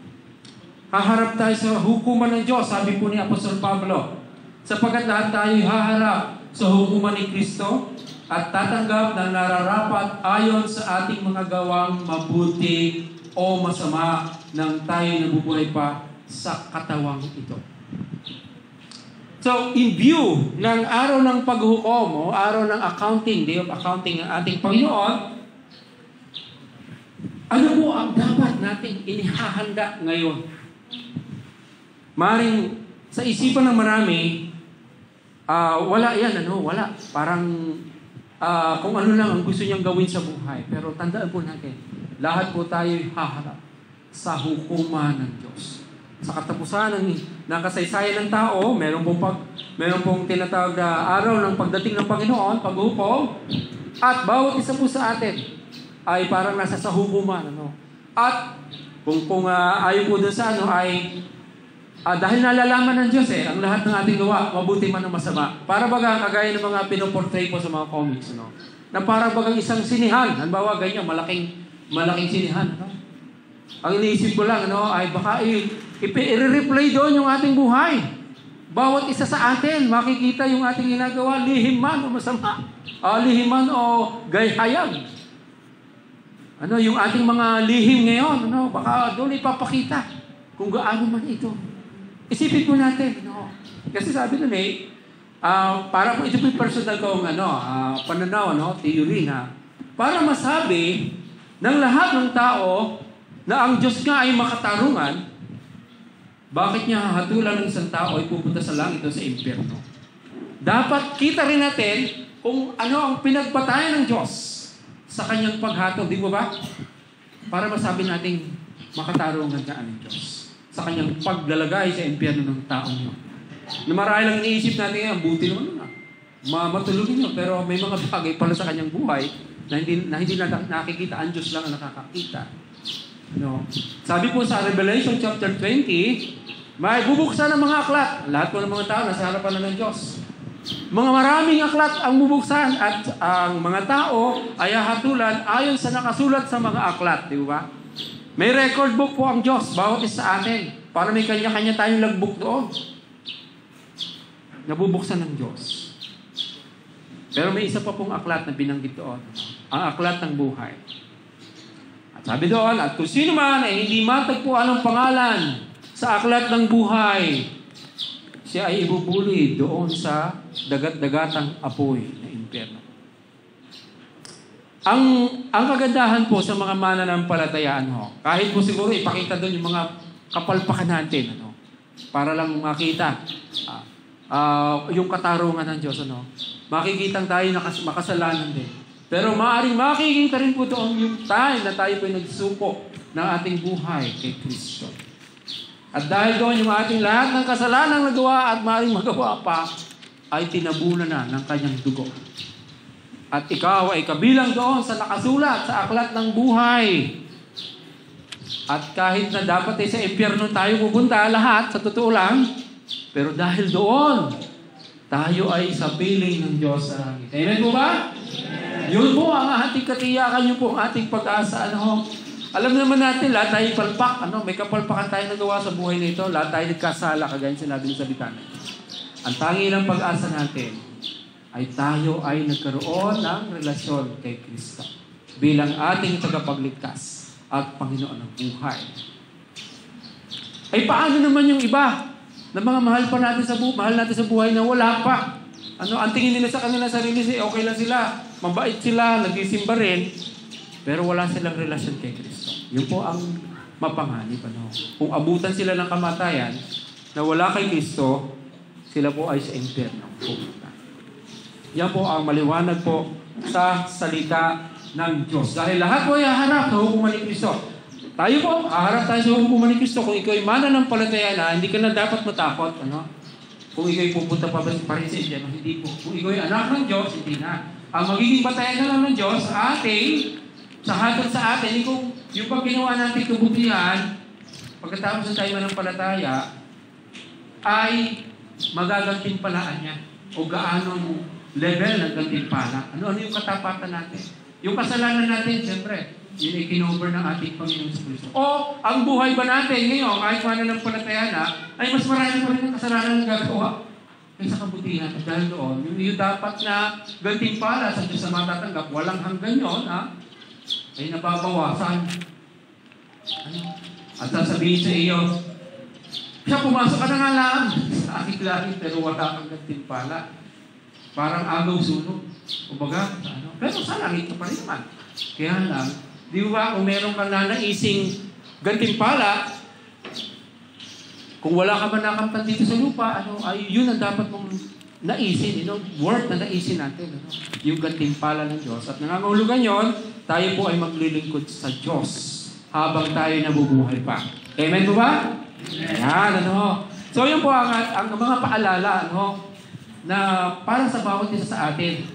Haharap tayo sa hukuman ng Diyos, sabi po ni Apostol Pablo, sapagkat lahat tayo haharap sa hukuman ni Kristo at tatanggap ng nararapat ayon sa ating mga gawang mabuti o masama nang tayo nabubuhay pa sa katawang ito. So, in view ng araw ng paghukom o araw ng accounting, day of accounting ng ating Panginoon, ano po ang dapat nating inihahanda ngayon? Maring sa isipan ng marami, wala yan, wala. Parang kung ano lang ang gusto niyang gawin sa buhay. Pero tandaan po natin, lahat po tayo haharap sa hukuman ng Diyos. Sa katapusan ng kasaysayan ng tao, meron pong tinatawag na araw ng pagdating ng Panginoon, paghukom, at bawat isa po sa atin ay parang nasa sa hukuman. At kung ayaw po dun sa ay dahil nalalaman ng Diyos ang lahat ng ating gawa, mabuti man o masama. Para baga, kagaya ng mga pinoportray po sa mga comics, na para bagang isang sinihan. Halimbawa, ganyan, malaking sinihan. Ang iniisip ko lang, ay baka i-replay doon yung ating buhay. Bawat isa sa atin, makikita yung ating ginagawa, lihim man o masama. Lihim man o gayhayag. Yung ating mga lihim ngayon, baka doon ipapakita kung gaano man ito. Isipin po natin, kasi sabi nun para po ito po yung personal kong pananaw, theory na, para masabi ng lahat ng tao na ang Diyos nga ay makatarungan, bakit niya hahatulan ng isang tao ay pupunta sa langit o sa impyerno? Dapat kita rin natin kung ano ang pinagpatayan ng Diyos sa kanyang paghatol, di ba? Para masabi natin makatarungan ka ng Diyos sa kanyang paglalagay sa impyerno ng taong yun. Na marahil lang iniisip natin ang buti naman matulungin nyo, pero may mga bagay pala sa kanyang buhay na hindi nakikita, ang Diyos lang ang nakakakita. Sabi po sa Revelation chapter 20, may bubuksan ng mga aklat. Lahat po ng mga tao nasa harapan na ng Diyos. Mga maraming aklat ang bubuksan at ang mga tao ay hahatulan ayon sa nakasulat sa mga aklat. Di ba? May record book po ang Diyos, bawat isa sa atin. Para may kanya-kanya tayong logbook doon. Nabubuksan ng Diyos. Pero may isa pa pong aklat na binanggit doon. Ang aklat ng buhay. At sabi doon, at kung sino man ay hindi matagpuan ang pangalan sa aklat ng buhay, siya ay ibubuli doon sa dagat-dagatang apoy na impyerno. Ang kagandahan po sa mga mananampalatayaan kahit po siguro ipakita doon yung mga kapalpakan natin, para lang makita yung katarungan ng Diyos, makikita tayo makasalanan din. Pero maaaring makikita rin po doon yung time na tayo po nagsuko ng ating buhay kay Kristo. At dahil doon yung ating lahat ng kasalanang nagawa at maaaring magawa pa, ay tinabunan na ng kanyang dugo. At ikaw ay kabilang doon sa nakasulat sa aklat ng buhay. At kahit na dapat sa impyerno tayo pupunta lahat, sa totoo lang, pero dahil doon, tayo ay sa piling ng Diyos sa langit. Amen po ba? Yun po ang ating katiyakan, yun po ang ating pag-asa. Alam naman natin, lahat tayo palpak. May kapalpakan tayo nagawa sa buhay nito. Lahat tayo nagkasala, kagaya sinabi ng salita na ito. Ang tangi ng pag-asa natin ay tayo ay nagkaroon ng relasyon kay Kristo bilang ating tagapagligtas at Panginoon ng buhay. Ay paano naman yung iba na mga mahal natin sa buhay na wala pa? Ang tingin nila sa kanila sarili, okay lang sila, mabait sila, nagsisimba rin, pero wala silang relasyon kay Kristo. Yun po ang mapanganib. Kung abutan sila ng kamatayan na wala kay Kristo, sila po ay sa impyerno. Yan po ang maliwanag po sa salita ng Diyos. Dahil lahat po ay haharap sa hukuman ni Kristo. Tayo po, haharap tayo sa hukuman ni Kristo. Kung ikaw ay mananampalataya na, hindi ka na dapat matakot. Kung ikaw ay pupunta pa rin sa impyerno, hindi po. Kung ikaw ay anak ng Diyos, hindi na. Ang magiging batayan na lang ng Diyos sa atin, sa hatod sa atin, kung yung pag ginawa natin kabutihan, pagkatapos na tayo manampalataya, ay magagantimpalaan niya. O gaano level ng gantimpala. Ano yung katapatan natin? Yung kasalanan natin, siyempre, yun ay kinover ng ating Panginoon sa Kristo. O, ang buhay ba natin ngayon, kahit mananampalataya na, ay mas marami pa rin ang kasalanan ng gagawa kaysa kabutihan. At dahil doon, yung dapat na gantimpala sa Diyos sa matatanggap, walang hanggan yun, ay nababawasan. At sasabihin sa iyo, siya, pumasok ka na nga lang sa aking langit, pero wala kang gantimpala. Parang agaw sunog. Kumbaga, pero sa langit ka pa rin naman. Kaya lang, di ba, kung meron kang nanaising gantimpala, kung wala ka man nakamtan dito sa lupa, ay yun ang dapat mong naisin, word na naisin natin, yung gantimpala ng Diyos. At nangangahulugan yon, tayo po ay maglilingkod sa Diyos habang tayo nabubuhay pa. Amen po ba? Yan, So, yun po ang mga paalala, na para sa bawat isa sa atin.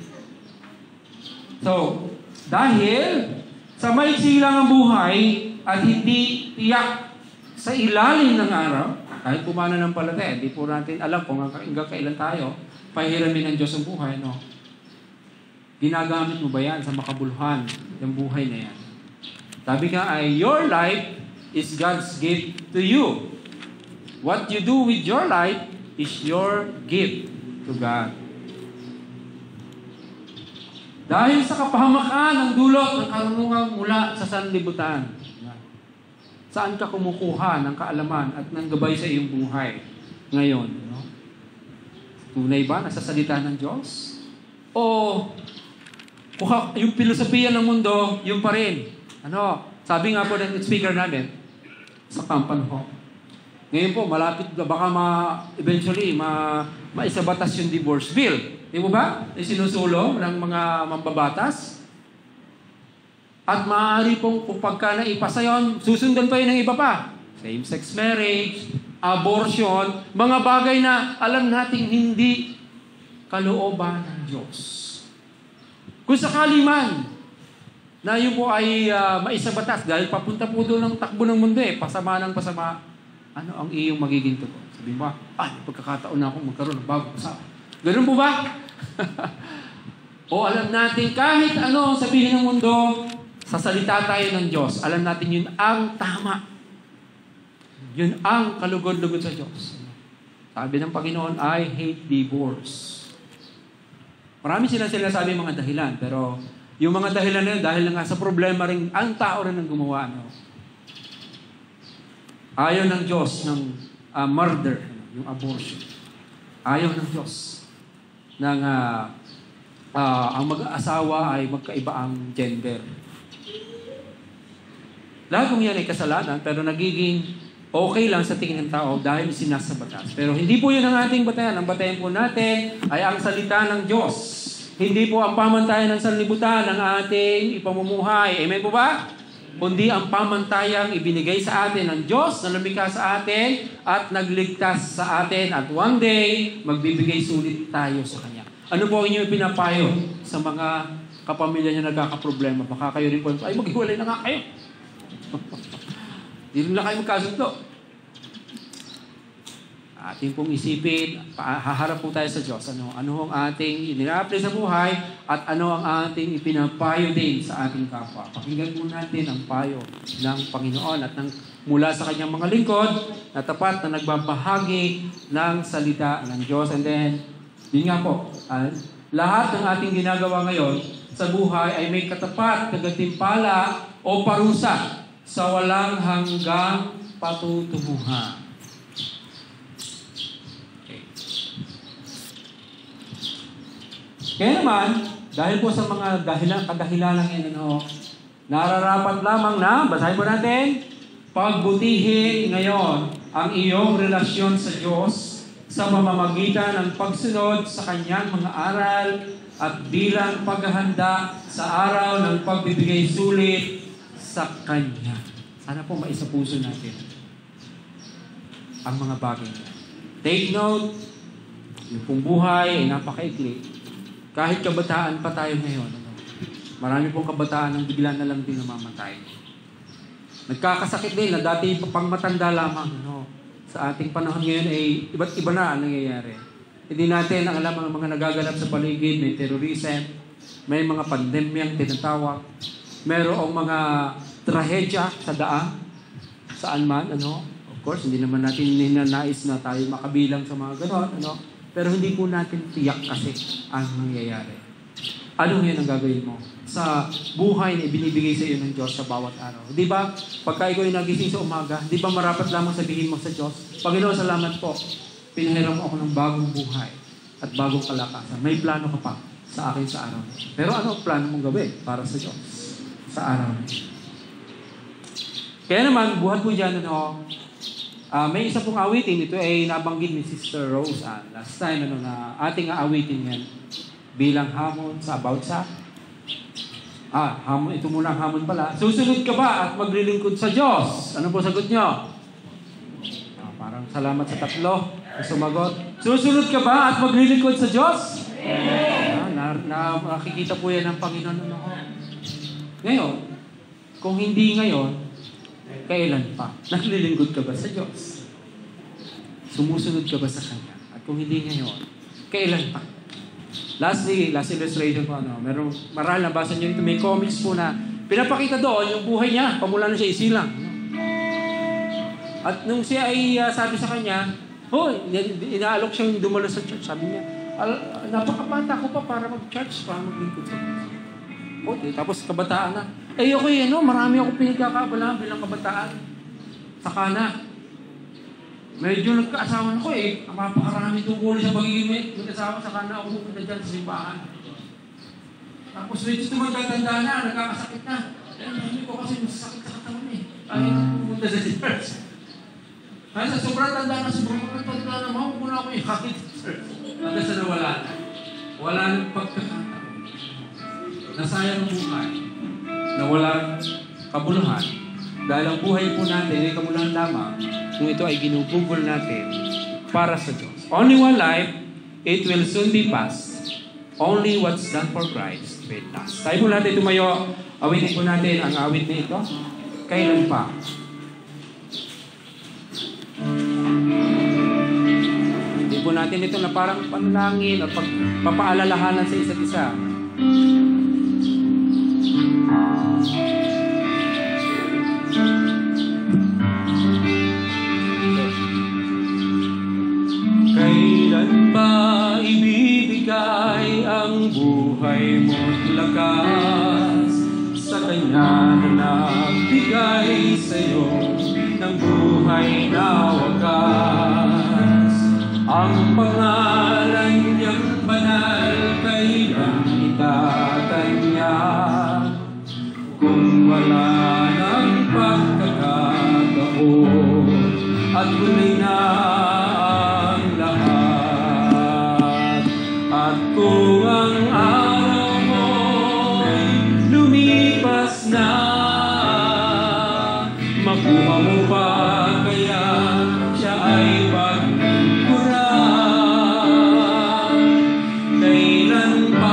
So, dahil sa maiksi lang ang buhay at hindi tiyak sa ilalim ng araw, kahit pumana ng palataya, hindi po natin alam kung hanggang kailan tayo, pahiramin ng Diyos ang buhay, Ginagamit mo ba yan sa makabuluhan, yung buhay na yan? Sabi nga ay, your life is God's gift to you. What you do with your life is your gift to God. Dahil sa kapahamakan ng dulot ng karunungan mula sa sanlibutan, saan ka kumukuha ng kaalaman at ng gabay sa iyong buhay ngayon? Tunay ba nasasalita ng Diyos? O yung filosofiya ng mundo, yung pa rin? Sabi nga po ng speaker namin sa Kampanho, ngayon po, malapit, baka eventually, maisabatas yung divorce bill. Di mo ba? Sinusulong ng mga mambabatas. At maaari pong kung pagka naipasa yun, susundan pa yun ng iba pa. Same-sex marriage, abortion, mga bagay na alam nating hindi kalooban ng Diyos. Kung sakali man, na yun po ay maisabatas, dahil papunta po doon ng takbo ng mundo pasama ng pasama, ano ang iyong magiging tugon? Sabi mo, pagkakataon na akong magkaroon ng bagong kasama. Ganun po ba? O alam natin, kahit ano sabihin ng mundo, sa salita tayo ng Diyos, alam natin yun ang tama. Yun ang kalugod-lugod sa Diyos. Sabi ng Panginoon, I hate divorce. Marami sila sabi mga dahilan, pero yung mga dahilan na yun, dahil nga sa problema rin, ang tao rin ang gumawa. Ayaw ng Diyos ng murder, yung abortion. Ayaw ng Diyos ng ang mag-aasawa ay magkaiba ang gender. Lahat ng yan ay kasalanan, pero nagiging okay lang sa tingin ng tao dahil sinasa batas. Pero hindi po yun ang ating batayan. Ang batayan po natin ay ang salita ng Diyos. Hindi po ang pamantayan ng sanlibutan ng ating ipamumuhay. Amen po ba? Kundi ang pamantayang ibinigay sa atin ng Diyos na lumikha sa atin at nagligtas sa atin. At one day, magbibigay sulit tayo sa Kanya. Ano po ang inyong pinapayo sa mga kapamilya niya nagkakaproblema? Baka kayo rin po, ay maghiwalay na nga kayo. Hindi na kayo magkasundo. Ating pong isipin, haharap po tayo sa Diyos. Ano ang ating inilapre sa buhay at ano ang ating ipinapayo din sa ating kapwa. Pakinggan po natin ang payo ng Panginoon at mula sa kanyang mga lingkod na tapat na nagbabahagi ng salita ng Diyos. And then, yun nga po, lahat ng ating ginagawa ngayon sa buhay ay may katapat na gantimpala o parusa sa walang hanggang patutunguhan. Kaya naman, dahil po sa mga kadahilanan yan, nararapat lamang na, basahin po natin, pagbutihin ngayon ang iyong relasyon sa Diyos sa mamamagitan ng pagsunod sa Kanyang mga aral at bilang paghahanda sa araw ng pagbibigay sulit sa Kanya. Sana po maisapuso natin ang mga bagay niya. Take note, yung pong buhay ay napakaikli. Kahit kabataan pa tayo ngayon, marami pong kabataan ang bigla na lang din namamatay. Nagkakasakit din na dati pang matanda lamang. Sa ating panahon ngayon ay iba't iba na ang nangyayari. Hindi natin ang alam ang mga nagaganap sa paligid, may terrorism, may mga pandemyang tinatawag, mayroong mga trahedya sa daan, saan man, Of course, hindi naman natin ninanais na tayo makabilang sa mga ganon, Pero hindi po natin tiyak kasi ang nangyayari. Ano ngayon ang gagawin mo sa buhay na ibinibigay sa iyo ng Diyos sa bawat araw? Di ba? Pagka ikaw ay nagising sa umaga, di ba marapat lamang sabihin mo sa Diyos, Panginoon, salamat po. Pinahiram mo ako ng bagong buhay at bagong kalakasan. May plano ka pa sa akin sa araw. Pero ano ang plano mong gawin para sa Diyos sa araw? Kaya naman, buhat po dyan, may isa pong awitin. Ito ay nabanggit ni Sister Rose last time, na ating aawitin yan bilang hamon sa about sa hamon. Ito muna ang hamon pala. Susunod ka ba at maglilingkod sa Diyos? Ano po sagot nyo? Parang salamat sa tatlo na sumagot. Susunod ka ba at maglilingkod sa Diyos? Nakikita po yan ng Panginoon. Ngayon, kung hindi ngayon, kailan pa? Naglilingkod ka ba sa Diyos? Sumusunod ka ba sa Kanya? At kung hindi ngayon, kailan pa? Last illustration ko, merong maral na basa nyo ito, may comics po na pinapakita doon yung buhay niya, pamula na siya isilang. At nung siya ay sabi sa kanya, inaalok siyang dumalo sa church. Sabi niya, napakabata ko pa para mag-church, para maglingkod sa Diyos. Tapos kabataan na. Okay, marami ako pinagkakaabalahan bilang kabataan. Saka na. Medyo nagkaasawa na ko Ang mapakarami tungkol sa pagiging mag-asawa, saka na ako pupunta dyan sa simbahan. Tapos medyo tumatanda na, nagkakasakit na. Hindi ko kasi masakit sa katawan Ay, pupunta sa church. Ay, sa sobrang tanda na, muna ako hakit sa church. Hanggang sa nawala na. Wala nang pagkakataon. Nasayang ang buhay. Nawala kabuluhan. Dahil ang buhay po natin ay kabuluhan lamang kung ito ay ginugugol natin para sa Diyos. Only one life, it will soon be past. Only what's done for Christ will last. Tayo po natin tumayo. Awitin po natin ang awit na ito. Kailan pa? Hindi po natin ito na parang panalangin o papaalalahanan sa isa't isa. Kailan ba ibibigay ang buhay mo't lakas sa Kanya na nagbigay sa'yo ng buhay na wakas? Ang pangalan niyang banal kailan itatanya? Kung wala ng pagkakataon at tunay na ang lahat, at kung ang araw mo'y lumipas na, makuha mo pa kaya siya ay pagkukuran? Kailan pa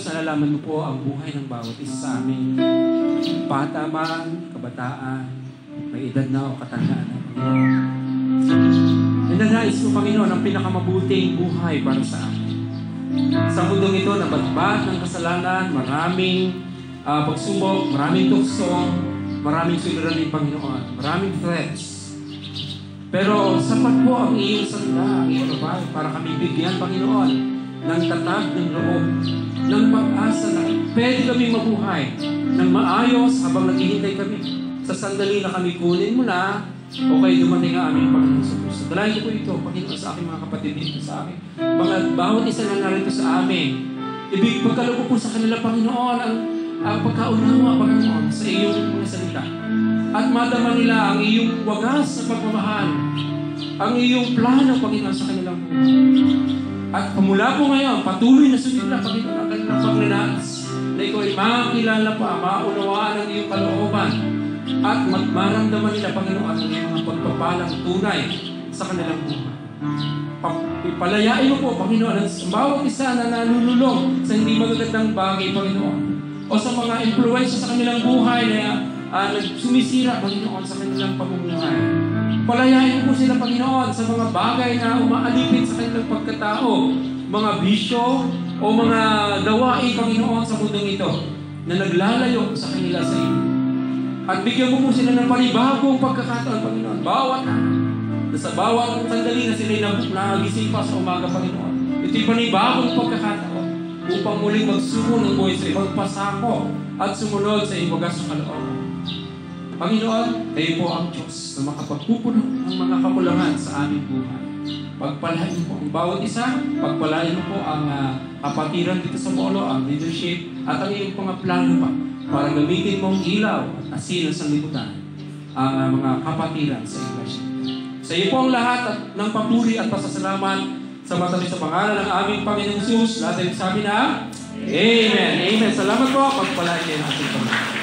Diyos, nalalaman mo po ang buhay ng bawat isa sa amin. Bata man, kabataan, may edad na o katandaan na, Panginoon. Nananais mo, Panginoon, ang pinakamabuting buhay para sa amin. Sa mundong ito, nabatbat ng kasalanan, maraming pagsubok, maraming tukso, maraming suliranin, Panginoon, maraming threats. Pero sapat po ang iyong salita, ang iyong gabay, para kami bigyan, Panginoon, ng tatag ng loob, ng pag-asa na pwede kami mabuhay ng maayos habang naghihintay kami sa sandali na kami kunin mo na o kayo dumating ang aming Panginoon sa Kristo. Dalayan ko po ito, Panginoon, sa aking mga kapatid dito sa amin. Bawat isa na narito sa amin, ibig pagkaloob po sa kanila, Panginoon, ang pagkaunawa, Panginoon, sa iyong mga salita. At madama nila ang iyong wagas na pagmamahal, ang iyong plano, Panginoon, sa kanilang buhay. At pamula po ngayon, patuloy na sumila, Panginoon, ang kanilang pagnanais na ikaw ay makakilala pa, maunawaan ang iyong kalooban at maramdaman nila, Panginoon, ang iyong mga pagpapalang tunay sa kanilang buhay. Palayain mo po, Panginoon, ang bawat isa na nalululong sa hindi magagandang bagay, Panginoon, o sa mga influensya sa kanilang buhay na sumisira, Panginoon, sa kanilang pamumuhay. Palayain mo po sila, Panginoon, sa mga bagay na umaalipin sa kanilang pagkatao, mga bisyo o mga gawain, Panginoon, sa mundong ito na naglalayo sa kanila sa iyo. At bigyan mo po sila ng panibagong pagkakataon, Panginoon. Bawat na sa bawat sandali na sila nagising pa sa umaga, Panginoon. Ito'y panibagong pagkakataon upang muling magsuko ng buhay sa ibang pasako at sumunod sa iyong wagas na kalooban. Panginoon, kayo po ang Diyos na makapagpupuno ng mga kakulangan sa aming buhay. Pagpalain mo po ang bawat isa, pagpalain mo po ang kapatiran dito sa Molo, ang leadership, at ang iyong mga plano pa para gamitin mong ilaw at asin ng sanlibutan ang mga kapatiran sa iglesia. Sa iyo po ang lahat ng papuri at pasasalamat sa matamis sa pangalan ng aming Panginoong Jesus. Lahat ay sabi na, Amen. Amen. Salamat po. Pagpalain kayo ng ating Panginoon.